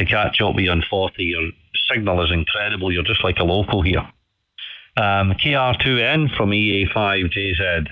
to catch up with you on 40. Your signal is incredible. You're just like a local here. KR2N from EA5JZ.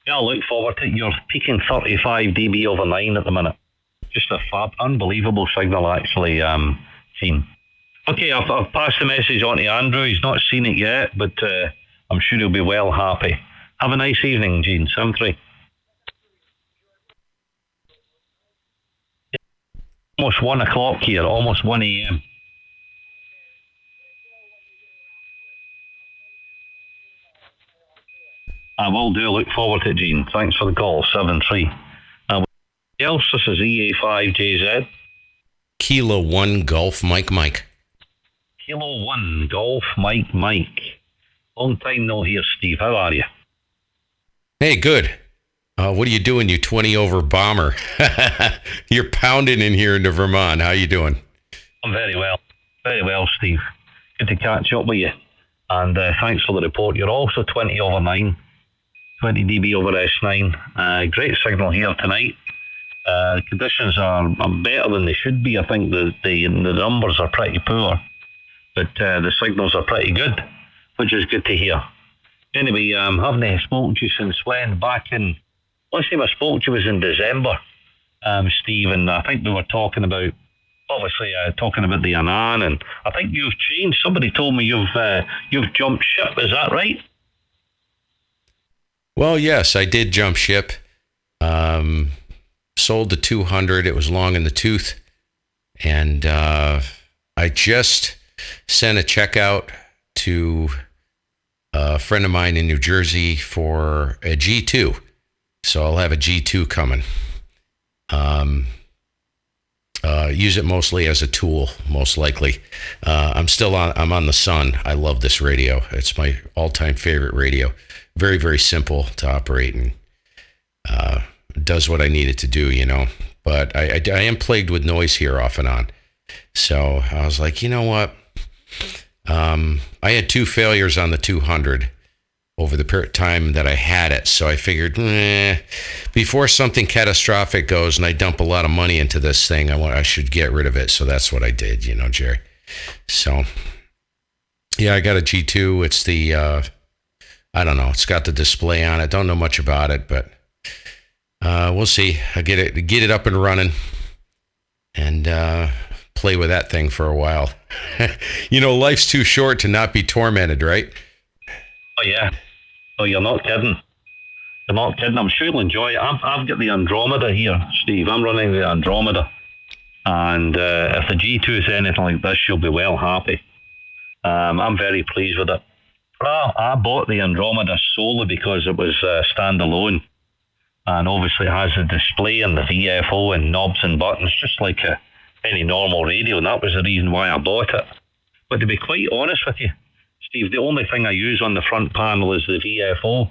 Yeah, I look forward to it. You're peaking 35 dB over 9 at the minute. Just a unbelievable signal, actually, Gene. Okay, I've passed the message on to Andrew. He's not seen it yet, but I'm sure he'll be well happy. Have a nice evening, Gene. 7-3. Almost 1 o'clock here, almost 1 a.m. I will do. Look forward to it, Gene. Thanks for the call. 7-3. Else, this is EA5JZ. Kilo 1 Golf Mike. Kilo 1 Golf Mike. Long time no hear, Steve. How are you? Hey, good. What are you doing, you 20 over bomber? You're pounding in here into Vermont. How you doing? I'm very well. Very well, Steve. Good to catch up with you. And thanks for the report. You're also 20 over 9. 20 dB over S9. Great signal here tonight. Conditions are better than they should be. I think the numbers are pretty poor, but the signals are pretty good, which is good to hear. Anyway, haven't spoken to you since when? Back in, last time I spoke to you was in December, Steve, and I think we were talking about, obviously, talking about the Anan, and I think you've changed. Somebody told me you've jumped ship. Is that right? Well, yes, I did jump ship. Sold the 200. It was long in the tooth. And I just sent a check out to a friend of mine in New Jersey for a G2. So I'll have a G2 coming. Use it mostly as a tool, most likely. I'm on the Sun. I love this radio. It's my all-time favorite radio. Very, very simple to operate and does what I need it to do, you know. But I am plagued with noise here off and on. So I was like, you know what? I had 2 failures on the 200 over the time that I had it. So I figured, before something catastrophic goes and I dump a lot of money into this thing, I should get rid of it. So that's what I did, you know, Jerry. So, yeah, I got a G2. It's the, I don't know. It's got the display on it. Don't know much about it, but we'll see. I get it up and running and play with that thing for a while. You know, life's too short to not be tormented, right? Oh, yeah. Oh, you're not kidding. You're not kidding. I'm sure you'll enjoy it. I've got the Andromeda here, Steve. I'm running the Andromeda. And if the G2 is anything like this, you'll be well happy. I'm very pleased with it. Well, I bought the Andromeda solely because it was standalone. And obviously it has the display and the VFO and knobs and buttons, just like any normal radio. And that was the reason why I bought it. But to be quite honest with you, Steve, the only thing I use on the front panel is the VFO.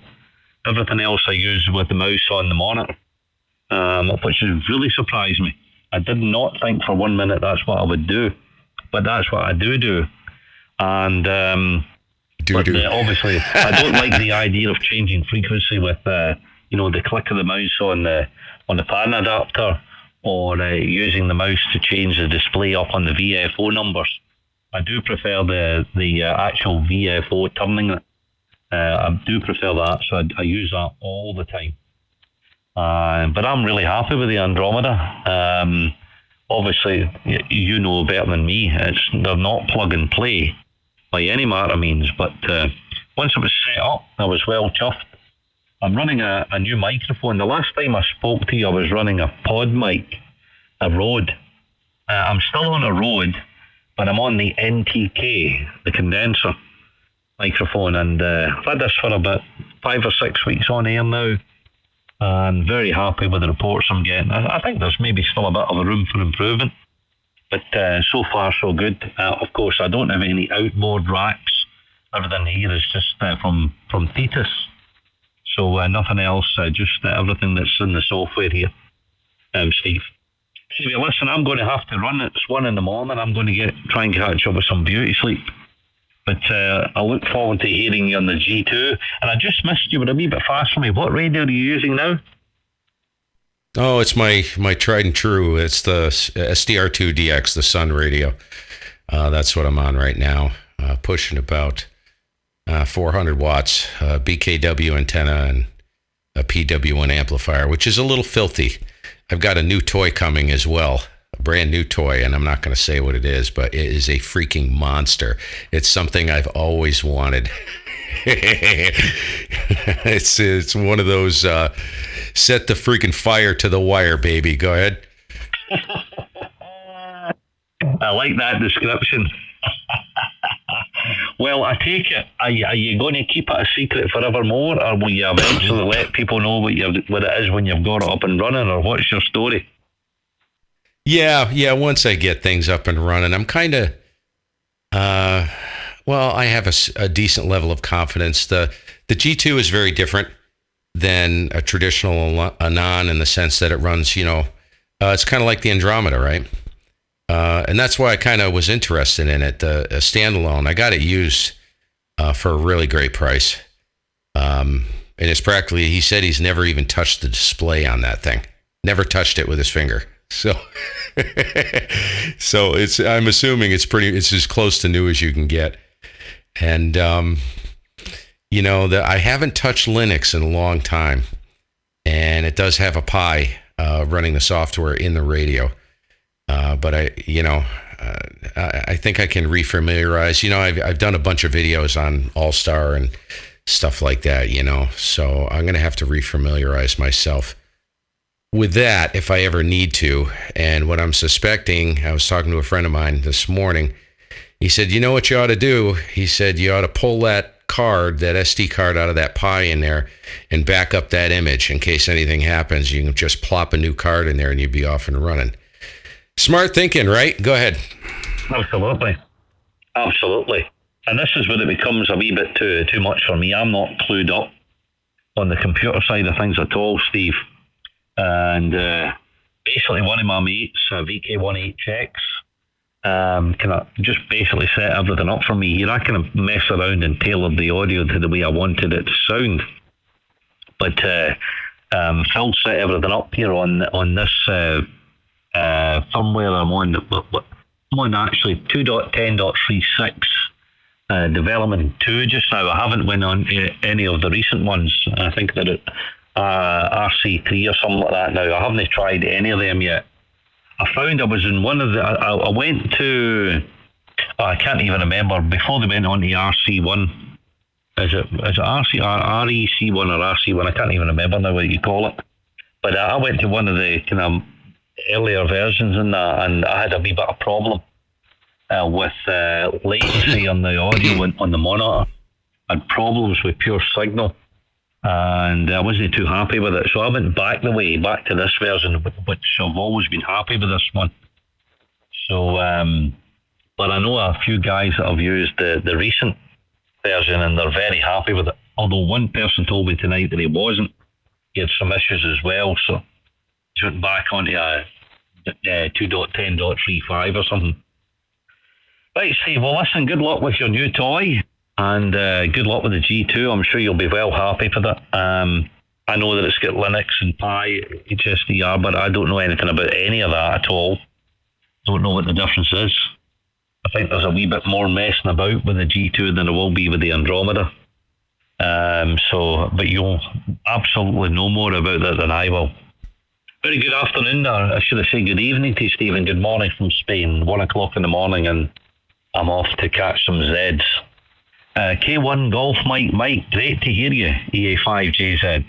Everything else I use with the mouse on the monitor, which has really surprised me. I did not think for 1 minute that's what I would do, but that's what I do. And obviously, I don't like the idea of changing frequency with the click of the mouse on the pan adapter, or using the mouse to change the display up on the VFO numbers. I do prefer the actual VFO turning it. I do prefer that, so I use that all the time. But I'm really happy with the Andromeda. Obviously, you know better than me, they're not plug and play by any manner of means, but once it was set up, I was well chuffed. I'm running a new microphone. The last time I spoke to you, I was running a pod mic, a Rode. I'm still on a Rode, but I'm on the NTK, the condenser. microphone, and I've had this for about 5 or 6 weeks on air now, and very happy with the reports I'm getting. I think there's maybe still a bit of a room for improvement, but so far so good. Of course, I don't have any outboard racks. Everything here is just from Thetis, so nothing else. Just everything that's in the software here, Steve. Anyway, listen, I'm going to have to run. It's 1 a.m. I'm going to try and catch up with some beauty sleep. But I look forward to hearing you on the G2. And I just missed you, but a wee bit fast for me. What radio are you using now? Oh, it's my tried and true. It's the SDR2DX, the Sun radio. That's what I'm on right now. Pushing about 400 watts, BKW antenna, and a PW1 amplifier, which is a little filthy. I've got a new toy coming as well. A brand new toy, and I'm not going to say what it is, but it is a freaking monster. It's something I've always wanted. It's one of those set the freaking fire to the wire, baby. Go ahead. I like that description. Well, I take it, are you going to keep it a secret forevermore, or will you eventually let people know what it is when you've got it up and running, or what's your story? Yeah. Once I get things up and running, I'm kind of, I have a decent level of confidence. The G2 is very different than a traditional Anon in the sense that it runs, it's kind of like the Andromeda, right? And that's why I kind of was interested in it. A standalone, I got it used for a really great price. And it's practically, he said he's never even touched the display on that thing. Never touched it with his finger. So, I'm assuming it's as close to new as you can get. And, I haven't touched Linux in a long time, and it does have a Pi running the software in the radio. But I think I can refamiliarize. I've done a bunch of videos on All-Star and stuff like that, so I'm going to have to refamiliarize myself with that if I ever need to. And what I'm suspecting, I was talking to a friend of mine this morning. He said, you know what you ought to do? He said, you ought to pull that card, that SD card out of that Pi in there and back up that image in case anything happens. You can just plop a new card in there and you'd be off and running. Smart thinking, right? Go ahead. Absolutely. And this is where it becomes a wee bit too much for me. I'm not clued up on the computer side of things at all, Steve. And basically one of my mates, VK18X, kind of just basically set everything up for me here. I kind of mess around and tailored the audio to the way I wanted it to sound. But Phil set everything up here on this firmware I'm on actually 2.10.36 development 2 just now. I haven't went on any of the recent ones. I think that it RC3 or something like that now. I haven't tried any of them yet. I found I was in one of the, I went to, I can't even remember, before they went on the RC1. Is it RC, REC1 or RC1? I can't even remember now what you call it. But I went to one of the kind of earlier versions in that, and I had a wee bit of problem with latency on the audio on the monitor. I had problems with pure signal, and I wasn't too happy with it. So I went back to this version, which I've always been happy with this one. So, but I know a few guys that have used the recent version, and they're very happy with it. Although one person told me tonight that he wasn't. He had some issues as well, so he went back onto 2.10.35 or something. Right, Steve, well listen, good luck with your new toy, and good luck with the G2. I'm sure you'll be well happy for that. I know that it's got Linux and Pi, HSDR, but I don't know anything about any of that at all. Don't know what the difference is. I think there's a wee bit more messing about with the G2 than there will be with the Andromeda. But you'll absolutely know more about that than I will. Very good afternoon, or I should have said good evening to you, Stephen. Good morning from Spain. 1 o'clock in the morning, and I'm off to catch some Zeds. K1 Golf Mike, great to hear you. EA5JZ.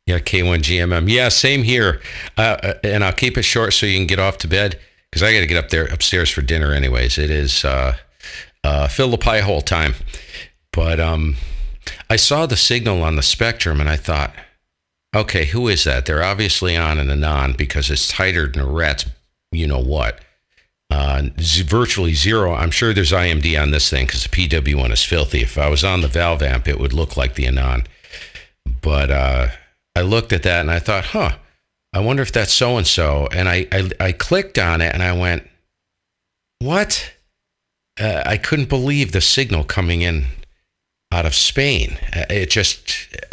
Yeah, K1 GMM. Yeah, same here. And I'll keep it short so you can get off to bed, because I got to get upstairs for dinner anyways. It is Fill the pie hole time. But I saw the signal on the spectrum and I thought, okay, who is that? They're obviously on and anon because it's tighter than a rat's you know what. Virtually zero. I'm sure there's IMD on this thing because the PW one is filthy. If I was on the valve amp, it would look like the anon. But I looked at that and I thought, I wonder if that's so-and-so. And I clicked on it and I went, what? I couldn't believe the signal coming in out of Spain.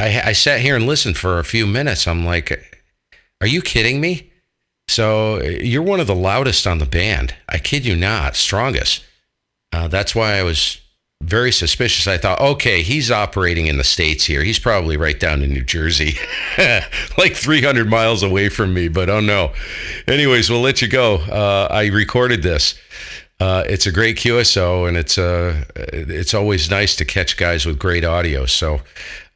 I sat here and listened for a few minutes. I'm like, are you kidding me? So you're one of the loudest on the band. I kid you not, strongest. That's why I was very suspicious. I thought, okay, he's operating in the States here. He's probably right down in New Jersey, like 300 miles away from me, but oh no. Anyways, we'll let you go. I recorded this. It's a great QSO, and it's always nice to catch guys with great audio. So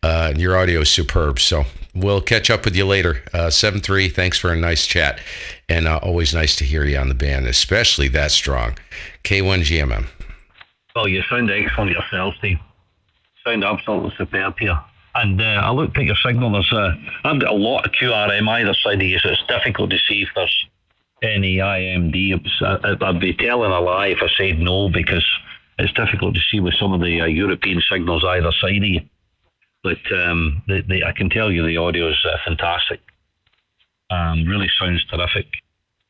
your audio is superb. So we'll catch up with you later. 7-3, thanks for a nice chat, and always nice to hear you on the band, especially that strong. K1GMM. Well, you sound excellent yourself, Steve. Sound absolutely superb here. And I looked at your signal. I've got a lot of QRM either side of you, so it's difficult to see if there's any IMD. I'd be telling a lie if I said no, because it's difficult to see with some of the European signals either side of you. But I can tell you the audio is fantastic. Really sounds terrific.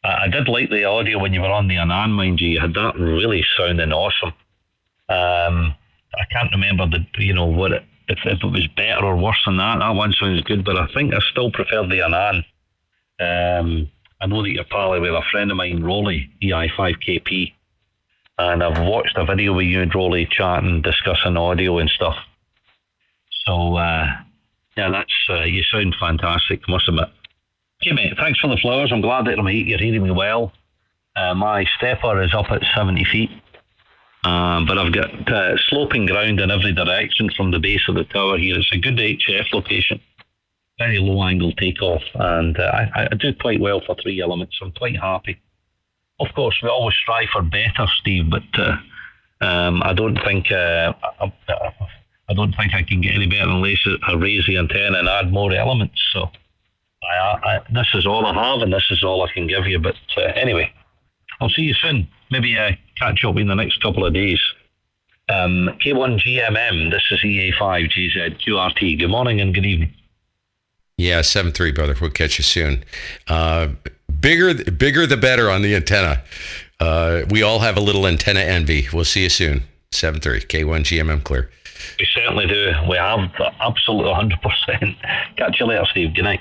I did like the audio when you were on the Anan, mind you. You had that really sounding awesome. I can't remember if it was better or worse than that. That one sounds good, but I think I still prefer the Anan. I know that you're partly with a friend of mine, Rolly, EI5KP, and I've watched a video with you and Rolly chatting, discussing audio and stuff. So, that's you sound fantastic, must admit. Okay, mate, thanks for the flowers. I'm glad that you're hearing me well. My stepper is up at 70 feet, but I've got sloping ground in every direction from the base of the tower here. It's a good HF location. Very low angle takeoff, and I do quite well for 3 elements. I'm quite happy. Of course, we always strive for better, Steve, but I don't think I can get any better unless I raise the antenna and add more elements. So this is all I have, and this is all I can give you. But anyway, I'll see you soon. Maybe catch up in the next couple of days. K1GMM, this is EA5JZ QRT. Good morning and good evening. Yeah, 7-3, brother. We'll catch you soon. Bigger the better on the antenna. We all have a little antenna envy. We'll see you soon. 7-3, K1GMM clear. We certainly do. We have absolutely 100%. Catch you later, Steve. Good night.